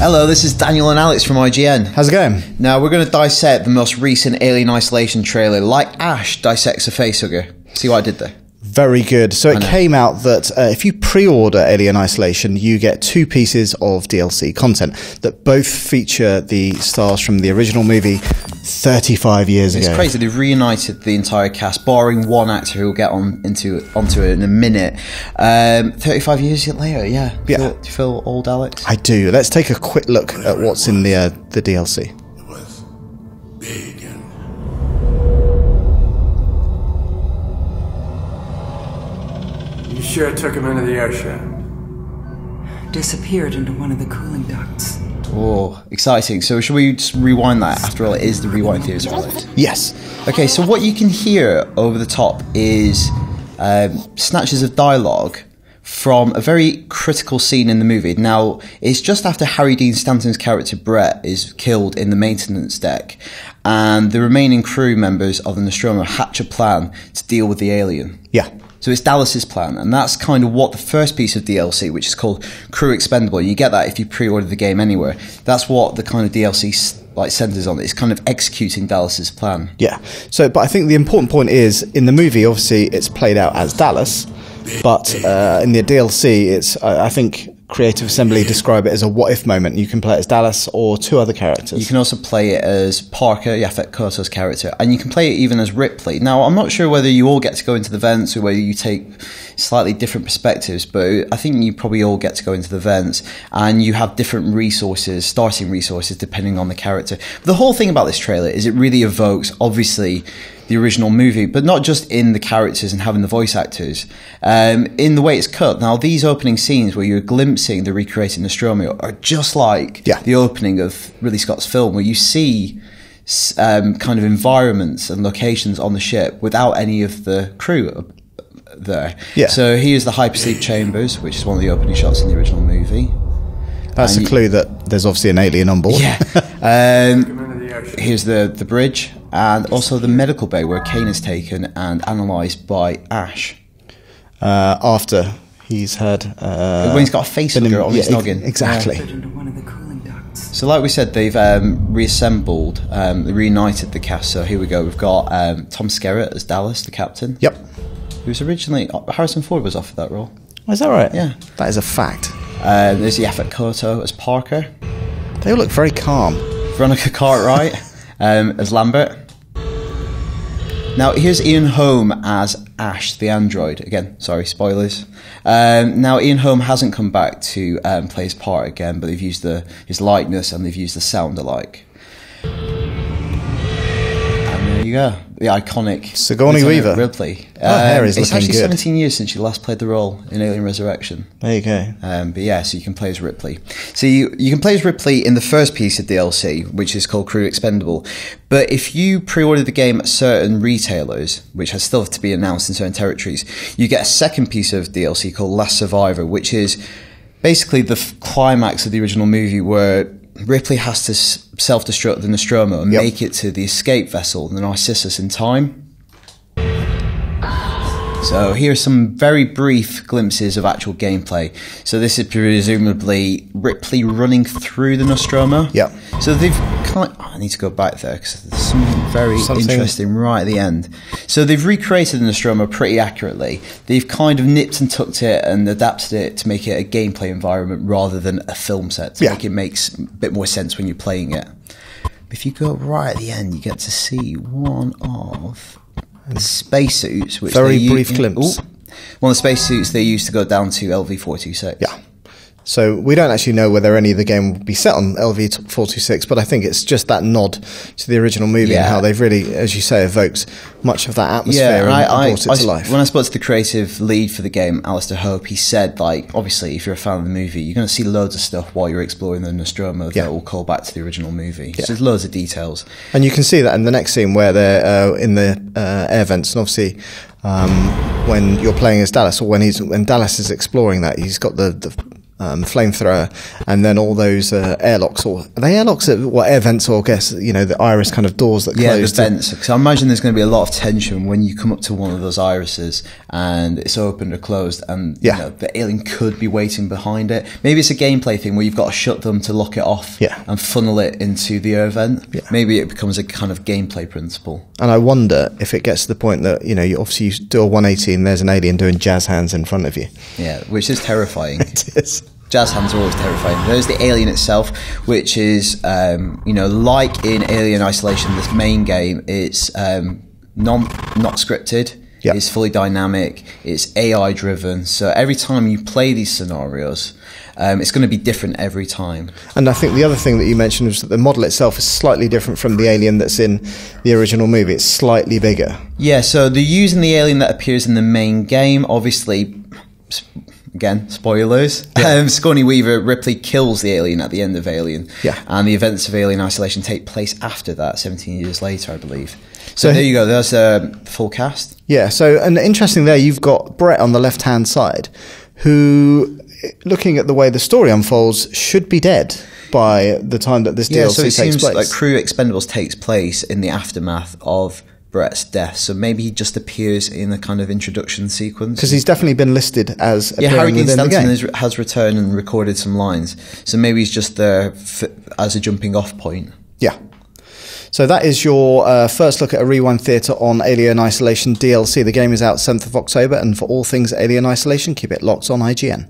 Hello, this is Daniel and Alex from IGN. How's it going? Now, we're going to dissect the most recent Alien Isolation trailer, like Ash dissects a facehugger. See what I did there? Very good. So it came out that if you pre-order Alien Isolation, you get 2 pieces of DLC content that both feature the stars from the original movie 35 years ago. It's crazy. They've reunited the entire cast, barring one actor who will get onto it in a minute. 35 years later, yeah. Do you feel old, Alex? I do. Let's take a quick look at what's in the DLC. It was big and you sure took him into the air shaft? Disappeared into one of the cooling ducts. Oh, exciting. So should we just rewind that? After all, it is the rewind theater, Alex. Yes. Okay, so what you can hear over the top is snatches of dialogue from a very critical scene in the movie. Now, it's just after Harry Dean Stanton's character Brett is killed in the maintenance deck, and the remaining crew members of the Nostromo hatch a plan to deal with the alien. Yeah. So it's Dallas's plan, and that's kind of what the first piece of DLC, which is called Crew Expendable, you get that if you pre-order the game anywhere. That's what the kind of DLC centers on. It's kind of executing Dallas's plan. Yeah. So, but I think the important point is, in the movie, obviously, it's played out as Dallas, but in the DLC, it's, I think, Creative Assembly describe it as a what-if moment. You can play it as Dallas or 2 other characters. You can also play it as Parker, Yaphet Kotto's character, and you can play it even as Ripley. Now, I'm not sure whether you all get to go into the vents or whether you take slightly different perspectives, but I think you probably all get to go into the vents, and you have different resources, starting resources, depending on the character. But the whole thing about this trailer is it really evokes, obviously, the original movie, but not just in the characters and having the voice actors, in the way it's cut. Now, these opening scenes where you're glimpsing the recreated Nostromo are just like the opening of Ridley Scott's film, where you see kind of environments and locations on the ship without any of the crew there. Yeah. So here's the hypersleep chambers, which is one of the opening shots in the original movie. That's a clue that there's obviously an alien on board. Yeah. Here's the bridge, and also the medical bay where Kane is taken and analysed by Ash. After he's had... when he's got a facehugger on his noggin. Exactly. So like we said, they've reassembled, reunited the cast. So here we go. We've got Tom Skerritt as Dallas, the captain. Yep. Who was originally... Harrison Ford was offered that role. Oh, is that right? Yeah. That is a fact. There's Yaphet Kotto as Parker. They all look very calm. Veronica Cartwright as Lambert. Now, here's Ian Holm as Ash, the android. Again, sorry, spoilers. Now, Ian Holm hasn't come back to play his part again, but they've used his likeness and they've used the sound alike. And there you go. The iconic Sigourney Weaver. Ripley. It's actually good. 17 years since she last played the role in Alien Resurrection. There you go. But yeah, so you can play as Ripley. So you can play as Ripley in the first piece of DLC, which is called Crew Expendable. But if you pre-order the game at certain retailers, which has still to be announced in certain territories, you get a second piece of DLC called Last Survivor, which is basically the climax of the original movie, where Ripley has to self-destruct the Nostromo and make it to the escape vessel, the Narcissus, in time. So here's some very brief glimpses of actual gameplay. So this is presumably Ripley running through the Nostromo. Yeah. So they've kind of, I need to go back there because there's something very interesting right at the end. So they've recreated the Nostromo pretty accurately. They've kind of nipped and tucked it and adapted it to make it a gameplay environment rather than a film set, to make it makes a bit more sense when you're playing it. If you go right at the end, you get to see one of the spacesuits, which very brief glimpse. One of the spacesuits they used to go down to LV-426. Yeah. So we don't actually know whether any of the game will be set on LV-426, but I think it's just that nod to the original movie and how they've really, as you say, evokes much of that atmosphere and brought it to life. When I spoke to the creative lead for the game, Alistair Hope, he said, like, obviously, if you're a fan of the movie, you're going to see loads of stuff while you're exploring the Nostromo that will call back to the original movie. So there's loads of details. And you can see that in the next scene where they're in the air vents, and obviously when you're playing as Dallas, or when Dallas is exploring that, he's got the flamethrower, and then all those airlocks, or are they airlocks? What, air vents, or I guess, the iris kind of doors that close? Yeah, the vents. Because I imagine there's going to be a lot of tension when you come up to one of those irises and it's opened or closed, and the alien could be waiting behind it. Maybe it's a gameplay thing where you've got to shut them to lock it off and funnel it into the air vent. Yeah. Maybe it becomes a kind of gameplay principle. And I wonder if it gets to the point that, you obviously you do a 180 and there's an alien doing jazz hands in front of you. Yeah, which is terrifying. It is. Jazz hands are always terrifying. There's the alien itself, which is, like in Alien Isolation, this main game, it's not scripted. Yeah. It's fully dynamic. It's AI driven. So every time you play these scenarios, it's going to be different every time. And I think the other thing that you mentioned was that the model itself is slightly different from the alien that's in the original movie. It's slightly bigger. Yeah, so they're using the alien that appears in the main game. Obviously, again, spoilers. Yeah. Sigourney Weaver, Ripley kills the alien at the end of Alien. Yeah. And the events of Alien Isolation take place after that, 17 years later, I believe. So there you go. There's the full cast. Yeah. So, and interesting there, you've got Brett on the left-hand side, who, looking at the way the story unfolds, should be dead by the time that this DLC takes place. Yeah, so it seems like Crew Expendables takes place in the aftermath of Brett's death, so maybe he just appears in a kind of introduction sequence. Because he's definitely been listed as appearing within the game. Harry Dean Stanton has returned and recorded some lines, so maybe he's just there as a jumping off point. Yeah. So that is your first look at a Rewind Theatre on Alien Isolation DLC. The game is out 7th of October, and for all things Alien Isolation, keep it locked on IGN.